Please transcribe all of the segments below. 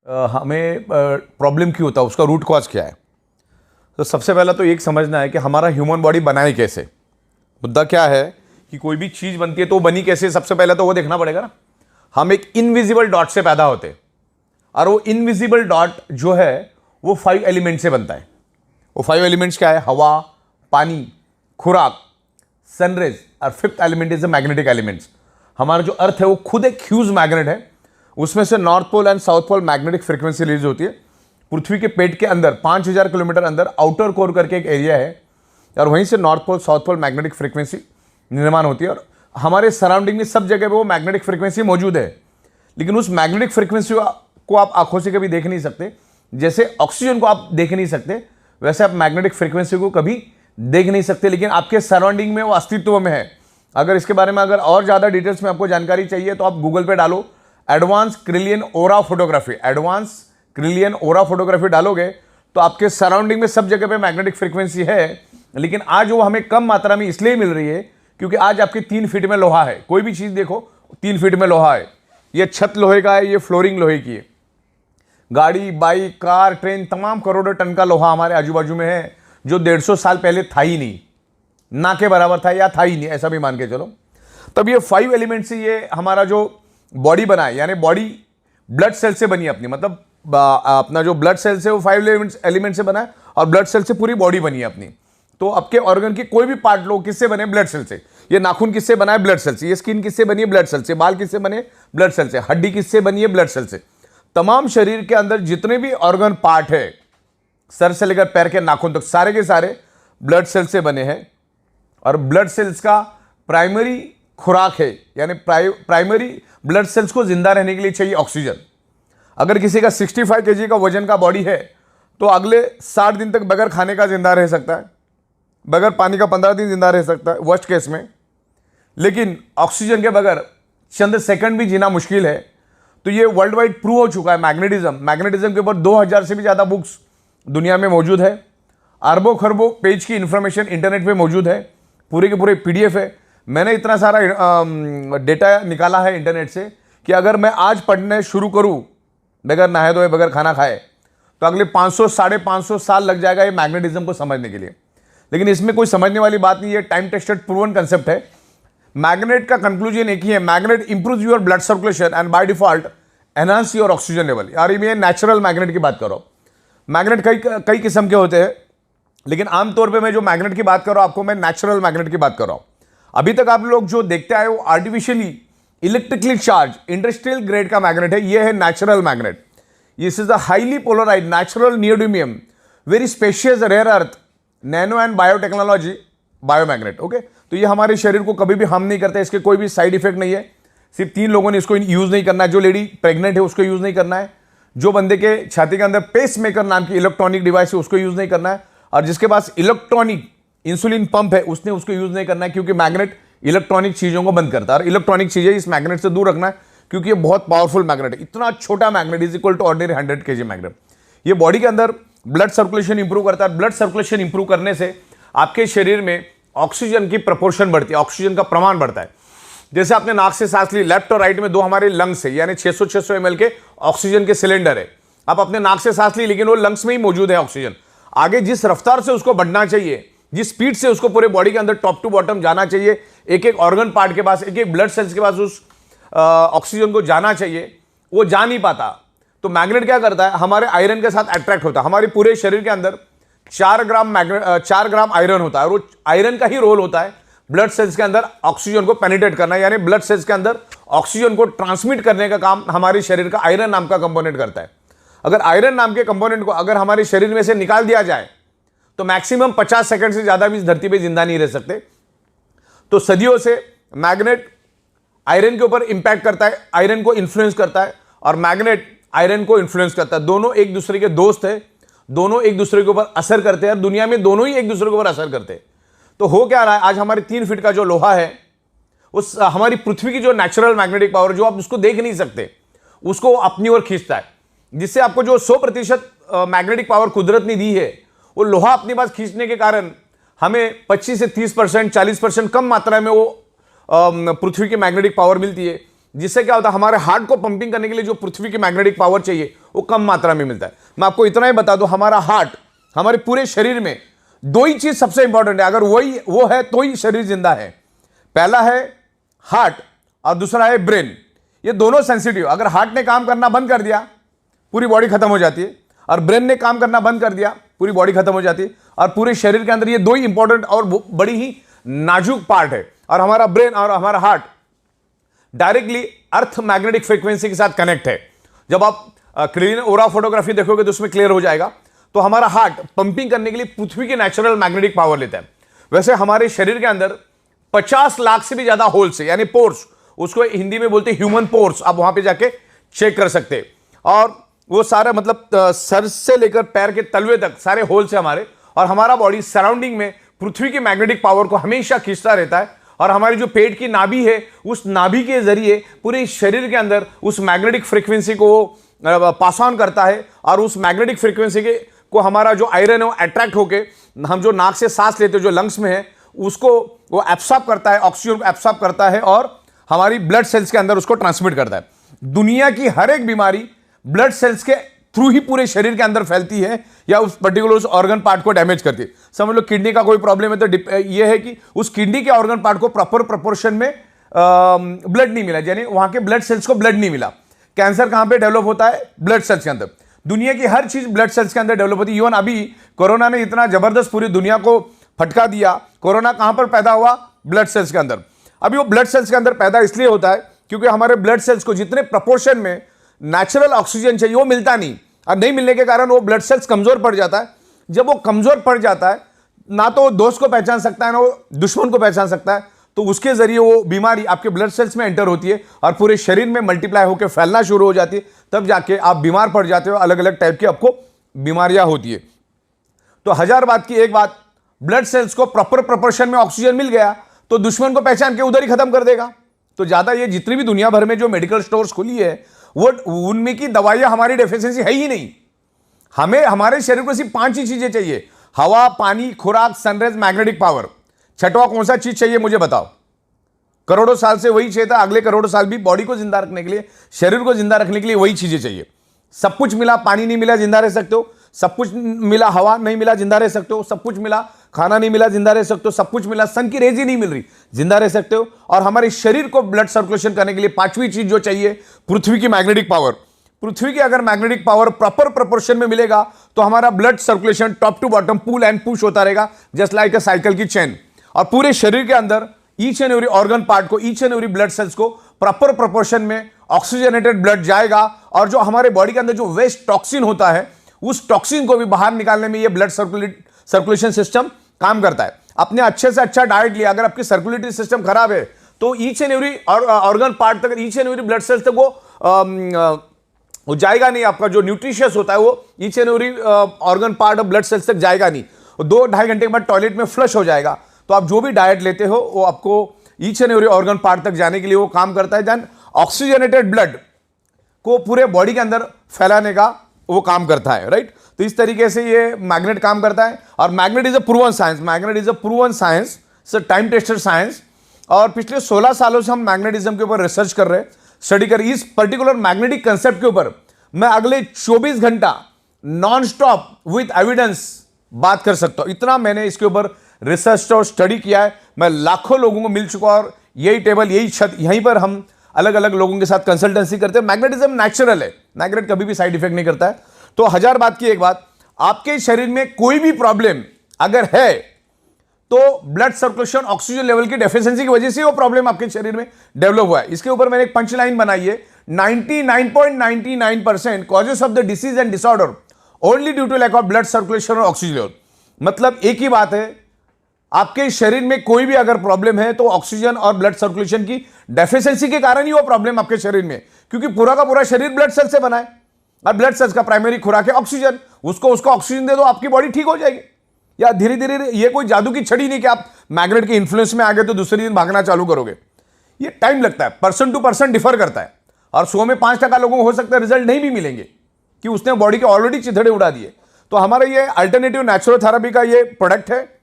हमें प्रॉब्लम क्यों होता है, उसका रूट कॉज क्या है। तो सबसे पहला तो एक समझना है कि हमारा ह्यूमन बॉडी बनाए कैसे। मुद्दा क्या है कि कोई भी चीज़ बनती है तो वो बनी कैसे, सबसे पहले तो वो देखना पड़ेगा ना। हम एक इनविजिबल डॉट से पैदा होते हैं और वो इनविजिबल डॉट जो है वो 5 एलिमेंट से बनता है। वो 5 एलिमेंट्स क्या है? हवा, पानी, खुराक, सनरेज और 5th element is the magnetic elements. हमारा जो अर्थ है वो खुद एक ह्यूज मैग्नेट है। उसमें से north pole and south pole magnetic frequency release होती है। पृथ्वी के पेट के अंदर 5000 किलोमीटर अंदर आउटर कोर करके एक एरिया है और वहीं से north pole south pole magnetic frequency निर्माण होती है। और हमारे सराउंडिंग में सब जगह पे वो मैग्नेटिक फ्रीक्वेंसी मौजूद है, लेकिन उस मैग्नेटिक फ्रीक्वेंसी को आप आंखों से कभी देख नहीं सकते। जैसे ऑक्सीजन को आप देख नहीं सकते, वैसे आप मैग्नेटिक फ्रीक्वेंसी को कभी देख नहीं सकते, लेकिन आपके सराउंडिंग में वो अस्तित्व में है। अगर इसके बारे में अगर और ज़्यादा डिटेल्स में आपको जानकारी चाहिए तो आप गूगल पे डालो एडवांस क्रिलियन ओरा फोटोग्राफी। एडवांस क्रिलियन ओरा फोटोग्राफी डालोगे तो आपके सराउंडिंग में सब जगह पे मैग्नेटिक फ्रीक्वेंसी है, लेकिन आज वो हमें कम मात्रा में इसलिए मिल रही है क्योंकि आज आपके 3 फीट में लोहा है। कोई भी चीज़ देखो 3 फीट में लोहा है। ये छत लोहे का है, ये फ्लोरिंग लोहे की है। गाड़ी, बाइक, कार, ट्रेन, तमाम करोड़ों टन का लोहा हमारे आजू बाजू में है जो 150 साल पहले था ही नहीं, ना के बराबर था या था ही नहीं, ऐसा भी मान के चलो। तब ये 5 एलिमेंट से ये हमारा जो बॉडी बना है, यानी बॉडी ब्लड सेल से बनी अपनी, मतलब अपना जो ब्लड सेल से वो 5 एलिमेंट से बना है और ब्लड सेल से पूरी बॉडी बनी है अपनी। तो आपके ऑर्गन की कोई भी पार्ट लो किससे बने? ब्लड सेल से। ये नाखून किससे बना है? ब्लड सेल से। ये स्किन किससे बनी है? ब्लड सेल से। बाल किससे बने? ब्लड सेल से। हड्डी किससे बनी है? ब्लड सेल से। तमाम शरीर के अंदर जितने भी ऑर्गन पार्ट है, सर से लेकर पैर के नाखून तक, सारे के सारे ब्लड सेल से बने हैं। और ब्लड सेल्स का प्राइमरी खुराक है, यानी प्राइमरी ब्लड सेल्स को जिंदा रहने के लिए चाहिए ऑक्सीजन। अगर किसी का 65 kg का वजन का बॉडी है तो अगले 60 दिन तक बगैर खाने का जिंदा रह सकता है, बगैर पानी का 15 दिन जिंदा रह सकता है वर्स्ट केस में। लेकिन ऑक्सीजन के बगैर चंद सेकंड भी जीना मुश्किल है। तो ये वर्ल्ड वाइड प्रूव हो चुका है। मैग्नेटिज्म के ऊपर 2000 से भी ज़्यादा बुक्स दुनिया में मौजूद है। अरबों खरबों पेज की इंफॉर्मेशन इंटरनेट पे मौजूद है, पूरे के पूरे PDF है। मैंने इतना सारा डेटा निकाला है इंटरनेट से कि अगर मैं आज पढ़ने शुरू करूं बगैर नहाए धोए, बगैर खाना खाए, तो अगले 500 550 साल लग जाएगा ये मैग्नेटिज्म को समझने के लिए। लेकिन इसमें कोई समझने वाली बात नहीं है, टाइम टेस्टेड प्रूवन कंसेप्ट है। मैग्नेट का कंक्लूजन एक ही है, magnet improve your blood circulation and by default enhance your oxygen level. यार मैं नेचुरल मैग्नेट की बात कर रहा हूँ। मैग्नेट कई किस्म के होते हैं, लेकिन आमतौर पे मैं जो मैग्नेट की बात कर रहा हूं आपको मैं नेचुरल मैग्नेट की बात कर रहा हूं। अभी तक आप लोग जो देखते आए वो artificially electrically charge industrial grade का मैग्नेट है। ये है natural magnet. This is the highly polarized natural neodymium very specious rare earth nano and biotechnology biomagnet. Okay, तो ये हमारे शरीर को कभी भी हार्म नहीं करता, इसके कोई भी साइड इफेक्ट नहीं है। सिर्फ 3 लोगों ने इसको यूज नहीं करना है। जो लेडी प्रेग्नेंट है उसको यूज नहीं करना है, जो बंदे के छाती के अंदर पेस मेकर नाम की इलेक्ट्रॉनिक डिवाइस है उसको यूज नहीं करना है, और जिसके पास इलेक्ट्रॉनिक इंसुलिन पंप है उसने उसको यूज नहीं करना है, क्योंकि मैग्नेट इलेक्ट्रॉनिक चीजों को बंद करता है। और इलेक्ट्रॉनिक चीजें इस मैग्नेट से दूर रखना है, क्योंकि ये बहुत पावरफुल मैग्नेट है। इतना छोटा magnet is equal to ordinary 100 kg magnet. ये बॉडी के अंदर ब्लड सर्कुलेशन इंप्रूव करता है। ब्लड सर्कुलेशन इंप्रूव करने से आपके शरीर में ऑक्सीजन की प्रपोर्शन बढ़ती है, ऑक्सीजन का प्रमाण बढ़ता है। जैसे आपने नाक से सांस ली, लेफ्ट और राइट में 2 हमारे लंग्स है, यानी 600 ml के ऑक्सीजन के सिलेंडर है। आप अपने नाक से सांस ली, लेकिन वो लंग्स में ही मौजूद है ऑक्सीजन। आगे जिस रफ्तार से उसको बढ़ना चाहिए, जिस स्पीड से उसको पूरे बॉडी के अंदर टॉप टू बॉटम जाना चाहिए, एक एक ऑर्गन पार्ट के पास, एक एक ब्लड सेल्स के पास उस ऑक्सीजन को जाना चाहिए, वो जा नहीं पाता। तो मैग्नेट क्या करता है? हमारे आयरन के साथ अट्रैक्ट होता है। हमारे पूरे शरीर के अंदर 4 ग्राम आयरन होता है, और वो आयरन का ही रोल होता है ब्लड सेल्स के अंदर ऑक्सीजन को पेनिट्रेट करना, यानी ब्लड सेल्स के अंदर ऑक्सीजन को ट्रांसमिट करने का काम हमारे शरीर का आयरन नाम का कंपोनेंट करता है। अगर आयरन नाम के कंपोनेंट को अगर हमारे शरीर में से निकाल दिया जाए तो मैक्सिमम 50 सेकंड से ज्यादा भी इस धरती पे जिंदा नहीं रह सकते। तो सदियों से मैग्नेट आयरन के ऊपर इंपैक्ट करता है, आयरन को इन्फ्लुएंस करता है, और मैग्नेट आयरन को इन्फ्लुएंस करता है। दोनों एक दूसरे के दोस्त है, दोनों एक दूसरे के ऊपर असर करते हैं, और दुनिया में दोनों ही एक दूसरे के ऊपर असर करते हैं। तो हो क्या रहा है, आज हमारे 3 फीट का जो लोहा है, उस हमारी पृथ्वी की जो नेचुरल मैग्नेटिक पावर, जो आप उसको देख नहीं सकते, उसको अपनी ओर खींचता है। जिससे आपको जो 100% मैग्नेटिक पावर कुदरत ने दी है, वो लोहा अपने पास खींचने के कारण हमें 25 से 30%, 40% कम मात्रा में वो पृथ्वी की मैग्नेटिक पावर मिलती है। जिससे क्या होता है, हमारे हार्ट को पंपिंग करने के लिए जो पृथ्वी की मैग्नेटिक पावर चाहिए वो कम मात्रा में मिलता है। मैं आपको इतना ही बता दूं, हमारा हार्ट, हमारे पूरे शरीर में दो ही चीज सबसे इंपॉर्टेंट है, अगर वो है तो ही शरीर जिंदा है। पहला है हार्ट और दूसरा है ब्रेन। ये दोनों सेंसिटिव, अगर हार्ट ने काम करना बंद कर दिया पूरी बॉडी खत्म हो जाती है, और ब्रेन ने काम करना बंद कर दिया पूरी बॉडी खत्म हो जाती है। और पूरे शरीर के अंदर ये दो ही इंपॉर्टेंट और बड़ी ही नाजुक पार्ट है। और हमारा ब्रेन और हमारा heart directly earth magnetic frequency के साथ कनेक्ट है। जब आप क्लीन ओरा फोटोग्राफी देखोगे तो उसमें क्लियर हो जाएगा। तो हमारा हार्ट पंपिंग करने के लिए पृथ्वी की नेचुरल मैग्नेटिक पावर लेता है। वैसे हमारे शरीर के अंदर 50 लाख से भी ज्यादा होल्स है, यानी पोर्स, उसको हिंदी में बोलते हैं ह्यूमन पोर्स। आप वहां पे जाके चेक कर सकते हैं। और वो सारा मतलब सर से लेकर पैर के तलवे तक सारे होल्स है हमारे। और हमारा बॉडी सराउंडिंग में पृथ्वी की मैग्नेटिक पावर को हमेशा खींचता रहता है। और हमारी जो पेट की नाभि है, उस नाभि के जरिए पूरे शरीर के अंदर उस मैग्नेटिक फ्रीक्वेंसी को पास ऑन करता है। और उस मैग्नेटिक फ्रीक्वेंसी के को हमारा जो आयरन है वो अट्रैक्ट होके, हम जो नाक से सांस लेते हैं जो लंग्स में है, उसको वो एब्सॉर्ब करता है, ऑक्सीजन को एब्सॉर्ब करता है और हमारी ब्लड सेल्स के अंदर उसको ट्रांसमिट करता है। दुनिया की हर एक बीमारी ब्लड सेल्स के थ्रू ही पूरे शरीर के अंदर फैलती है, या उस पर्टिकुलर उस ऑर्गन पार्ट को डैमेज करती है। समझ लो किडनी का कोई प्रॉब्लम है तो ये है कि उस किडनी के ऑर्गन पार्ट को प्रॉपर प्रोपोर्शन में ब्लड नहीं मिला, यानी वहां के ब्लड सेल्स को ब्लड नहीं मिला। कैंसर कहां पे डेवलप होता है? ब्लड सेल्स के अंदर। दुनिया की हर चीज ब्लड सेल्स के अंदर डेवलप होती है। इवन अभी कोरोना ने इतना जबरदस्त पूरी दुनिया को फटका दिया। कोरोना कहां पर पैदा हुआ? ब्लड सेल्स के अंदर। अभी वो ब्लड सेल्स के अंदर पैदा इसलिए होता है क्योंकि हमारे ब्लड सेल्स को जितने प्रपोर्शन में नेचुरल ऑक्सीजन चाहिए वो मिलता नहीं, और नहीं मिलने के कारण वो ब्लड सेल्स कमजोर पड़ जाता है। जब वो कमजोर पड़ जाता है, ना तो वो दोस्त को पहचान सकता है ना वो दुश्मन को पहचान सकता है, तो उसके जरिए वो बीमारी आपके ब्लड सेल्स में एंटर होती है और पूरे शरीर में मल्टीप्लाई होकर फैलना शुरू हो जाती है। तब जाके आप बीमार पड़ जाते हो, अलग अलग टाइप की आपको बीमारियां होती है। तो हजार बात की एक बात, ब्लड सेल्स को प्रॉपर प्रोपोर्शन में ऑक्सीजन मिल गया तो दुश्मन को पहचान के उधर ही खत्म कर देगा। तो ज्यादा ये जितनी भी दुनिया भर में जो मेडिकल स्टोर्स खुली है, वो उनमें की दवाइयां हमारी डेफिशिएंसी है ही नहीं। हमें हमारे शरीर को सिर्फ 5 ही चीजें चाहिए: हवा, पानी, खुराक, सनराइज, मैग्नेटिक पावर। छठवां कौन सा चीज चाहिए मुझे बताओ? करोड़ों साल से वही चाहिए था, अगले करोड़ों साल भी बॉडी को जिंदा रखने के लिए, शरीर को जिंदा रखने के लिए वही चीजें चाहिए। सब कुछ मिला, पानी नहीं मिला जिंदा रह सकते हो। सब कुछ मिला, हवा नहीं मिला जिंदा रह सकते हो। सब कुछ मिला, खाना नहीं मिला जिंदा रह सकते हो। सब कुछ मिला, सन की रेज ही नहीं मिल रही, जिंदा रह सकते हो। और हमारे शरीर को ब्लड सर्कुलेशन करने के लिए 5वीं चीज जो चाहिए, पृथ्वी की मैग्नेटिक पावर। पृथ्वी की अगर मैग्नेटिक पावर प्रॉपर प्रोपोर्शन में मिलेगा तो हमारा blood circulation top to bottom pull and push होता रहेगा, जस्ट लाइक अ साइकिल की चेन। और पूरे शरीर के अंदर each and every organ part को, each and every blood cells को प्रॉपर प्रोपोर्शन में ऑक्सीजनेटेड ब्लड जाएगा। और जो हमारे बॉडी के अंदर जो वेस्ट टॉक्सिन होता है, उस टॉक्सिन को भी बाहर निकालने में ये ब्लड सर्कुलेशन सिस्टम काम करता है। अपने अच्छे से अच्छा डाइट लिया, अगर आपकी सर्कुलेटरी सिस्टम खराब है तो each and every organ part तक, each and every blood cells तक वो जाएगा नहीं। आपका जो न्यूट्रिशियस होता है वो each and every organ part of blood cells तक जाएगा नहीं। 2-2.5 घंटे के बाद टॉयलेट में फ्लश हो जाएगा। तो आप जो भी डाइट लेते हो वो आपको each and every organ part तक जाने के लिए वो काम करता है। देन ऑक्सीजनेटेड ब्लड को पूरे बॉडी के अंदर फैलाने का वो काम करता है, राइट। तो इस तरीके से ये मैग्नेट काम करता है। और magnet is a proven science, magnet is a proven science, time tested science. और पिछले 16 सालों से हम मैग्नेटिज्म के ऊपर रिसर्च कर रहे हैं, स्टडी कर। इस पर्टिकुलर मैग्नेटिक कंसेप्ट के ऊपर मैं अगले 24 घंटा नॉन स्टॉप विथ एविडेंस बात कर सकता हूं। इतना मैंने इसके ऊपर रिसर्च और स्टडी किया है। मैं लाखों लोगों को मिल चुका, और यही टेबल, यही छत, यहीं पर हम अलग अलग लोगों के साथ कंसल्टेंसी करते हैं। मैग्नेटिज्म नेचुरल है, मैग्नेट कभी भी साइड इफेक्ट नहीं करता है। तो हजार बात की एक बात, आपके शरीर में कोई भी प्रॉब्लम अगर है तो ब्लड सर्कुलेशन, ऑक्सीजन लेवल की डेफिशिएंसी की वजह से वो प्रॉब्लम आपके शरीर में डेवलप हुआ है। इसके ऊपर मैंने एक पंच लाइन बनाई है: 99.99% causes of the disease and disorder only due to lack of blood circulation और ऑक्सीजन लेवल। मतलब एक ही बात है, आपके शरीर में कोई भी अगर प्रॉब्लम है तो ऑक्सीजन और ब्लड सर्कुलेशन की डेफिशिएंसी के कारण ही वो प्रॉब्लम आपके शरीर में, क्योंकि पूरा का पूरा शरीर ब्लड सेल से बना है और ब्लड सेल्स का प्राइमरी खुराक है ऑक्सीजन। उसको ऑक्सीजन दे दो, आपकी बॉडी ठीक हो जाएगी। या धीरे धीरे, ये कोई जादू की छड़ी नहीं कि आप मैग्नेट के इन्फ्लुएंस में आ गए तो दूसरे दिन भागना चालू करोगे। ये टाइम लगता है, पर्सन टू पर्सन डिफर करता है। और 100 में 5% लोगों को हो सकता है रिजल्ट नहीं भी मिलेंगे कि उसने बॉडी के ऑलरेडी चिथड़े उड़ा दिए। तो हमारा ये अल्टरनेटिव नेचुरोथेरेपी का ये प्रोडक्ट है,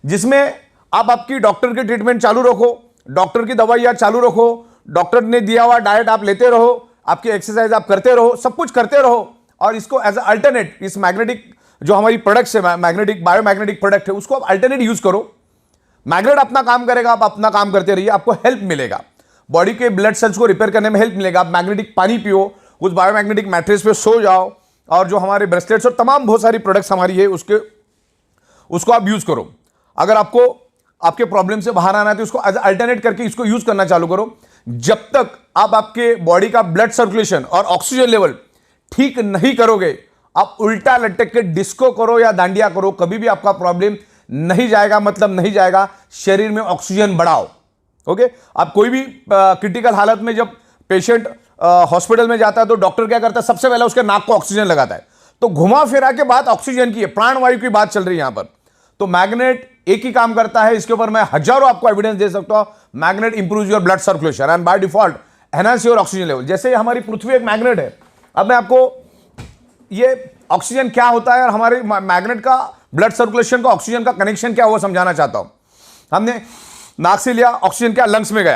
जिसमें आप आपकी डॉक्टर की ट्रीटमेंट चालू रखो, डॉक्टर की दवाइयां चालू रखो, डॉक्टर ने दिया हुआ डाइट आप लेते रहो, आपकी एक्सरसाइज आप करते रहो, सब कुछ करते रहो, और इसको एज अल्टरनेट, इस मैग्नेटिक जो हमारी प्रोडक्ट्स है, मैग्नेटिक बायोमैग्नेटिक प्रोडक्ट है, उसको आप अल्टरनेट यूज करो। मैग्नेट अपना काम करेगा, आप अपना काम करते रहिए, आपको हेल्प मिलेगा, बॉडी के ब्लड सेल्स को रिपेयर करने में हेल्प मिलेगा। आप मैग्नेटिक पानी पियो, उस बायोमैग्नेटिक मैट्रेस पे सो जाओ, और जो हमारे ब्रेसलेट्स और तमाम बहुत सारी प्रोडक्ट्स हमारी है उसको आप यूज करो। अगर आपको आपके प्रॉब्लम से बाहर आना है तो उसको एज अल्टरनेट करके इसको यूज करना चालू करो। जब तक आप आपके बॉडी का ब्लड सर्कुलेशन और ऑक्सीजन लेवल ठीक नहीं करोगे, आप उल्टा लटक के डिस्को करो या दांडिया करो, कभी भी आपका प्रॉब्लम नहीं जाएगा, मतलब नहीं जाएगा। शरीर में ऑक्सीजन बढ़ाओ। ओके, आप कोई भी क्रिटिकल हालत में जब पेशेंट हॉस्पिटल में जाता है तो डॉक्टर क्या करता है, सबसे पहले उसके नाक को ऑक्सीजन लगाता है। तो घुमा फिरा के बात ऑक्सीजन की है, प्राणवायु की बात चल रही है यहां पर। तो मैग्नेट एक ही काम करता है, इसके ऊपर मैं हजारों आपको एविडेंस दे सकता हूं। Magnet improve your blood circulation and by default enhance your oxygen level. जैसे हमारी पृथ्वी एक मैग्नेट है, अब मैं आपको ये ऑक्सीजन क्या होता है और हमारे मैग्नेट का ब्लड सर्कुलेशन का ऑक्सीजन का कनेक्शन क्या हुआ समझाना चाहता हूं। हमने नाक से लिया ऑक्सीजन, क्या लंग्स में गया,